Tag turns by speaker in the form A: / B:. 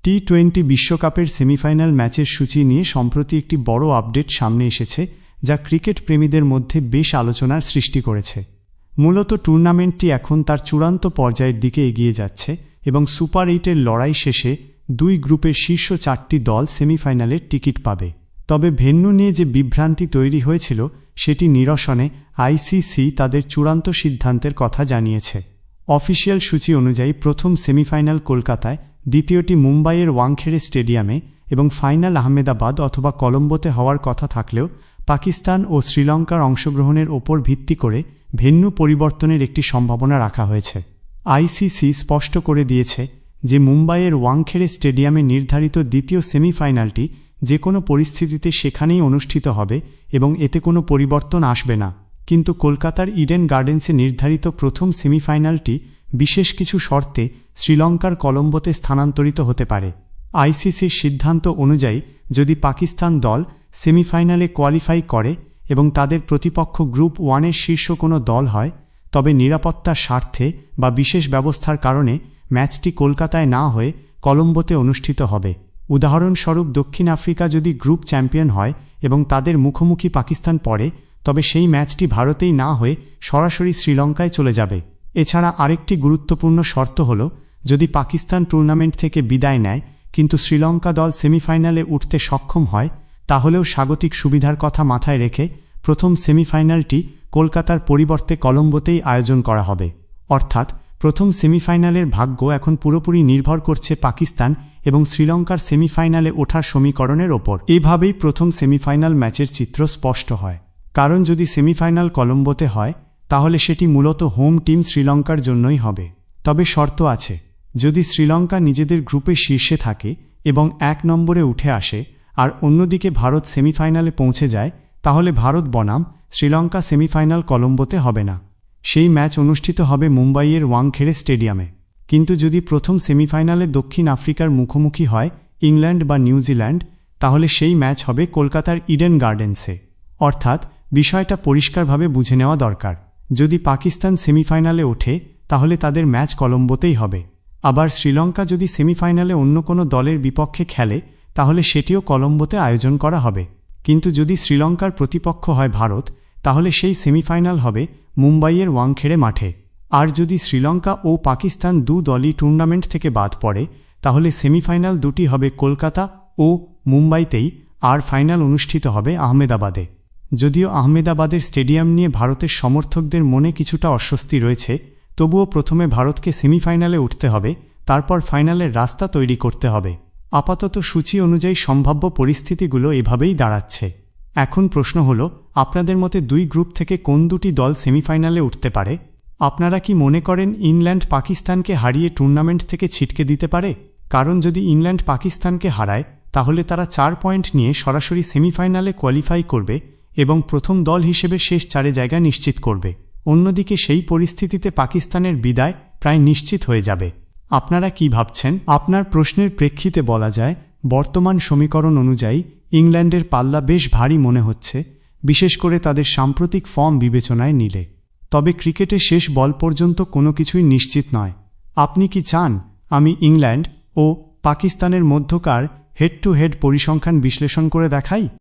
A: টি-20 বিশ্বকাপের সেমিফাইনাল ম্যাচের সূচি নিয়ে সম্প্রতি একটি বড় আপডেট সামনে এসেছে, যা ক্রিকেট প্রেমীদের মধ্যে বেশ আলোচনার সৃষ্টি করেছে। মূলত টুর্নামেন্টটি এখন তার চূড়ান্ত পর্যায়ের দিকে এগিয়ে যাচ্ছে এবং সুপার 8-এর লড়াই শেষে দুই গ্রুপের শীর্ষ 4টি দল সেমিফাইনালের টিকিট পাবে। তবে ভেন্যু নিয়ে যে বিভ্রান্তি তৈরি হয়েছিল সেটি নিরসনে আইসিসি তাদের চূড়ান্ত সিদ্ধান্তের কথা জানিয়েছে। অফিসিয়াল সূচি অনুযায়ী প্রথম সেমিফাইনাল কলকাতায়, দ্বিতীয়টি মুম্বাইয়ের ওয়াংখেড়ে স্টেডিয়ামে এবং ফাইনাল আহমেদাবাদ অথবা কলম্বোতে হওয়ার কথা থাকলেও পাকিস্তান ও শ্রীলঙ্কার অংশগ্রহণের ওপর ভিত্তি করে ভেন্যু পরিবর্তনের একটি সম্ভাবনা রাখা হয়েছে। আইসিসি স্পষ্ট করে দিয়েছে যে মুম্বাইয়ের ওয়াংখেড়ে স্টেডিয়ামে নির্ধারিত দ্বিতীয় সেমিফাইনালটি যে কোনো পরিস্থিতিতে সেখানেই অনুষ্ঠিত হবে এবং এতে কোনো পরিবর্তন আসবে না। কিন্তু কলকাতার ইডেন গার্ডেন্সে নির্ধারিত প্রথম সেমিফাইনালটি বিশেষ কিছু শর্তে শ্রীলঙ্কার কলম্বোতে স্থানান্তরিত হতে পারে। আইসিসির সিদ্ধান্ত অনুযায়ী যদি পাকিস্তান দল সেমিফাইনালে কোয়ালিফাই করে এবং তাদের প্রতিপক্ষ গ্রুপ 1-এর শীর্ষ কোনো দল হয়, তবে নিরাপত্তার স্বার্থে বা বিশেষ ব্যবস্থার কারণে ম্যাচটি কলকাতায় না হয়ে কলম্বোতে অনুষ্ঠিত হবে। উদাহরণস্বরূপ দক্ষিণ আফ্রিকা যদি গ্রুপ চ্যাম্পিয়ন হয় এবং তাদের মুখোমুখি পাকিস্তান পড়ে, তবে সেই ম্যাচটি ভারতেই না হয়ে সরাসরি শ্রীলঙ্কায় চলে যাবে। এছাড়া আরেকটি গুরুত্বপূর্ণ শর্ত হল, যদি পাকিস্তান টুর্নামেন্ট থেকে বিদায় নেয় কিন্তু শ্রীলঙ্কা দল সেমিফাইনালে উঠতে সক্ষম হয়, তাহলেও স্বাগতিক সুবিধার কথা মাথায় রেখে প্রথম সেমিফাইনালটি কলকাতার পরিবর্তে কলম্বোতেই আয়োজন করা হবে। অর্থাৎ প্রথম সেমিফাইনালের ভাগ্য এখন পুরোপুরি নির্ভর করছে পাকিস্তান এবং শ্রীলঙ্কার সেমিফাইনালে ওঠার সমীকরণের ওপর। এভাবেই প্রথম সেমিফাইনাল ম্যাচের চিত্র স্পষ্ট হয়। কারণ যদি সেমিফাইনাল কলম্বোতে হয়, তাহলে সেটি মূলত হোম টিম শ্রীলঙ্কার জন্যই হবে। তবে শর্ত আছে, যদি শ্রীলঙ্কা নিজেদের গ্রুপে শীর্ষে থাকে এবং 1 নম্বরে উঠে আসে আর অন্যদিকে ভারত সেমিফাইনালে পৌঁছে যায়, তাহলে ভারত বনাম শ্রীলঙ্কা সেমিফাইনাল কলম্বোতে হবে না। সেই ম্যাচ অনুষ্ঠিত হবে মুম্বাইয়ের ওয়াংখেড়ে স্টেডিয়ামে। কিন্তু যদি প্রথম সেমিফাইনালে দক্ষিণ আফ্রিকার মুখোমুখি হয় ইংল্যান্ড বা নিউজিল্যান্ড, তাহলে সেই ম্যাচ হবে কলকাতার ইডেন গার্ডেন্সে। অর্থাৎ বিষয়টা পরিষ্কারভাবে বুঝে নেওয়া দরকার। যদি পাকিস্তান সেমিফাইনালে ওঠে, তাহলে তাদের ম্যাচ কলম্বোতেই হবে। আবার শ্রীলঙ্কা যদি সেমিফাইনালে অন্য কোনো দলের বিপক্ষে খেলে, তাহলে সেটিও কলম্বোতে আয়োজন করা হবে। কিন্তু যদি শ্রীলঙ্কার প্রতিপক্ষ হয় ভারত, তাহলে সেই সেমিফাইনাল হবে মুম্বাইয়ের ওয়াংখেড়ে মাঠে। আর যদি শ্রীলঙ্কা ও পাকিস্তান দু দলই টুর্নামেন্ট থেকে বাদ পড়ে, তাহলে সেমিফাইনাল দুটি হবে কলকাতা ও মুম্বাইতেই, আর ফাইনাল অনুষ্ঠিত হবে আহমেদাবাদে। যদিও আহমেদাবাদের স্টেডিয়াম নিয়ে ভারতের সমর্থকদের মনে কিছুটা অস্বস্তি রয়েছে, তবুও প্রথমে ভারতকে সেমিফাইনালে উঠতে হবে, তারপর ফাইনালের রাস্তা তৈরি করতে হবে। আপাতত সূচি অনুযায়ী সম্ভাব্য পরিস্থিতিগুলো এভাবেই দাঁড়াচ্ছে। এখন প্রশ্ন হল, আপনাদের মতে দুই গ্রুপ থেকে কোন দুটি দল সেমিফাইনালে উঠতে পারে? আপনারা কি মনে করেন ইংল্যান্ড পাকিস্তানকে হারিয়ে টুর্নামেন্ট থেকে ছিটকে দিতে পারে? কারণ যদি ইংল্যান্ড পাকিস্তানকে হারায়, তাহলে তারা 4 পয়েন্ট নিয়ে সরাসরি সেমিফাইনালে কোয়ালিফাই করবে এবং প্রথম দল হিসেবে শেষ 4 জায়গা নিশ্চিত করবে। অন্যদিকে সেই পরিস্থিতিতে পাকিস্তানের বিদায় প্রায় নিশ্চিত হয়ে যাবে। আপনারা কি ভাবছেন? আপনার প্রশ্নের প্রেক্ষিতে বলা যায়, বর্তমান সমীকরণ অনুযায়ী ইংল্যান্ডের পাল্লা বেশ ভারী মনে হচ্ছে, বিশেষ করে তাদের সাম্প্রতিক ফর্ম বিবেচনায় নিলে। তবে ক্রিকেটে শেষ বল পর্যন্ত কোনো কিছুই নিশ্চিত নয়। আপনি কি চান আমি ইংল্যান্ড ও পাকিস্তানের মধ্যকার হেড টু হেড পরিসংখ্যান বিশ্লেষণ করে দেখাই?